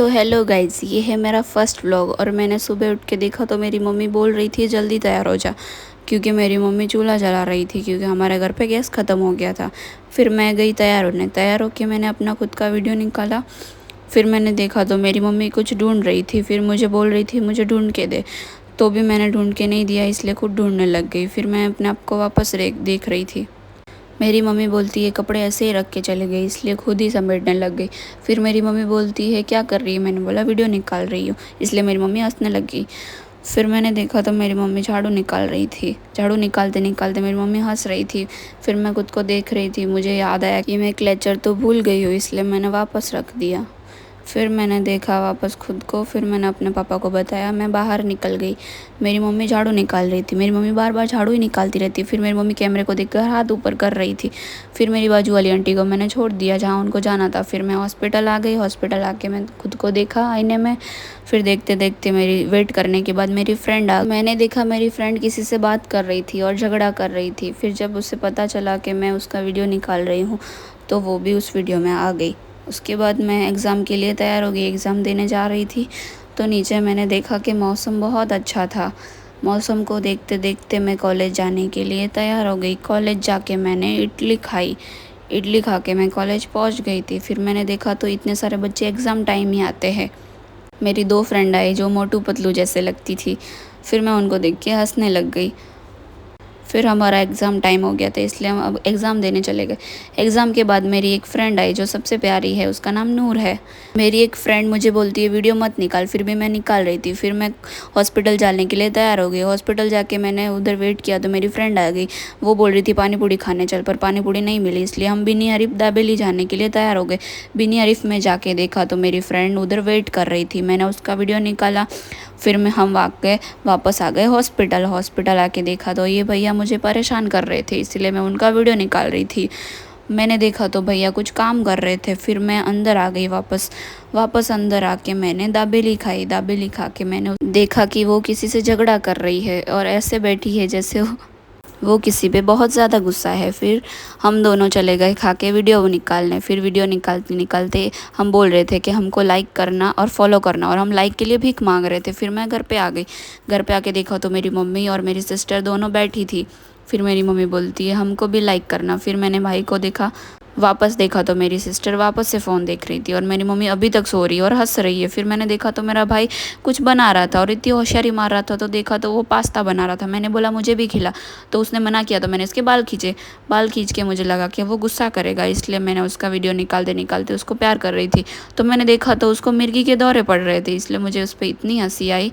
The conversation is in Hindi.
तो हेलो गाइज़, ये है मेरा फर्स्ट व्लॉग। और मैंने सुबह उठ के देखा तो मेरी मम्मी बोल रही थी जल्दी तैयार हो जा, क्योंकि मेरी मम्मी चूल्हा जला रही थी क्योंकि हमारे घर पे गैस ख़त्म हो गया था। फिर मैं गई तैयार होने, तैयार होके मैंने अपना खुद का वीडियो निकाला। फिर मैंने देखा तो मेरी मम्मी कुछ ढूंढ रही थी, फिर मुझे बोल रही थी मुझे ढूंढ के दे, तो भी मैंने ढूंढ के नहीं दिया, इसलिए खुद ढूंढने लग गई। फिर मैं अपने आप को वापस देख रही थी। मेरी मम्मी बोलती है कपड़े ऐसे ही रख के चले गए, इसलिए खुद ही समेटने लग गई। फिर मेरी मम्मी बोलती है क्या कर रही है, मैंने बोला वीडियो निकाल रही हूँ, इसलिए मेरी मम्मी हंसने लगी। फिर मैंने देखा तो मेरी मम्मी झाड़ू निकाल रही थी, झाड़ू निकालते निकालते मेरी मम्मी हंस रही थी। फिर मैं खुद को देख रही थी, मुझे याद आया कि मैं क्लेचर तो भूल गई हूँ, इसलिए मैंने वापस रख दिया। फिर मैंने देखा वापस खुद को, फिर मैंने अपने पापा को बताया, मैं बाहर निकल गई। मेरी मम्मी झाड़ू निकाल रही थी, मेरी मम्मी बार बार झाड़ू ही निकालती रहती। फिर मेरी मम्मी कैमरे को देखकर हाथ ऊपर कर रही थी। फिर मेरी बाजू वाली आंटी को मैंने छोड़ दिया जहाँ उनको जाना था। फिर मैं हॉस्पिटल आ गई, हॉस्पिटल आके मैं खुद को देखा आईने में। फिर देखते देखते मेरी वेट करने के बाद मेरी फ्रेंड आ, मैंने देखा मेरी फ्रेंड किसी से बात कर रही थी और झगड़ा कर रही थी। फिर जब उसे पता चला कि मैं उसका वीडियो निकाल रही हूँ तो वो भी उस वीडियो में आ गई। उसके बाद मैं एग्ज़ाम के लिए तैयार हो गई, एग्ज़ाम देने जा रही थी तो नीचे मैंने देखा कि मौसम बहुत अच्छा था। मौसम को देखते देखते मैं कॉलेज जाने के लिए तैयार हो गई। कॉलेज जाके मैंने इडली खाई, इडली खा के मैं कॉलेज पहुंच गई थी। फिर मैंने देखा तो इतने सारे बच्चे एग्ज़ाम टाइम ही आते हैं। मेरी दो फ्रेंड आई जो मोटू पतलू जैसे लगती थी। फिर मैं उनको देख के हंसने लग गई। फिर हमारा एग्ज़ाम टाइम हो गया था, इसलिए हम अब एग्ज़ाम देने चले गए। एग्ज़ाम के बाद मेरी एक फ़्रेंड आई जो सबसे प्यारी है, उसका नाम नूर है। मेरी एक फ़्रेंड मुझे बोलती है वीडियो मत निकाल, फिर भी मैं निकाल रही थी। फिर मैं हॉस्पिटल जाने के लिए तैयार हो गई। हॉस्पिटल जाके मैंने उधर वेट किया तो मेरी फ्रेंड आ गई। वो बोल रही थी पानी पूड़ी खाने चल, पर पानी पूड़ी नहीं मिली, इसलिए हम बिनी हरीफ दाबेली जाने के लिए तैयार हो गए। बिनी हरीफ में जाके देखा तो मेरी फ्रेंड उधर वेट कर रही थी, मैंने उसका वीडियो निकाला। फिर हम वापस आ गए हॉस्पिटल। हॉस्पिटल आके देखा तो ये भैया मुझे परेशान कर रहे थे, इसलिए मैं उनका वीडियो निकाल रही थी। मैंने देखा तो भैया कुछ काम कर रहे थे। फिर मैं अंदर आ गई वापस अंदर आके मैंने दाबेली खाई। दाबेली खा के मैंने देखा कि वो किसी से झगड़ा कर रही है और ऐसे बैठी है जैसे वो किसी पे बहुत ज़्यादा गुस्सा है। फिर हम दोनों चले गए खा के वीडियो निकालने। फिर वीडियो निकालते निकालते हम बोल रहे थे कि हमको लाइक करना और फॉलो करना, और हम लाइक के लिए भीख मांग रहे थे। फिर मैं घर पे आ गई। घर पे आके देखा तो मेरी मम्मी और मेरी सिस्टर दोनों बैठी थी। फिर मेरी मम्मी बोलती है हमको भी लाइक करना। फिर मैंने भाई को देखा, वापस देखा तो मेरी सिस्टर वापस से फ़ोन देख रही थी और मेरी मम्मी अभी तक सो रही है और हंस रही है। फिर मैंने देखा तो मेरा भाई कुछ बना रहा था और इतनी होशियारी मार रहा था, तो देखा तो वो पास्ता बना रहा था। मैंने बोला मुझे भी खिला, तो उसने मना किया तो मैंने इसके बाल खींचे। बाल खींच के मुझे लगा कि वो गुस्सा करेगा, इसलिए मैंने उसका वीडियो निकालते निकालते उसको प्यार कर रही थी। तो मैंने देखा तो उसको मिर्गी के दौरे पड़ रहे थे, इसलिए मुझे उस पर इतनी हंसी आई।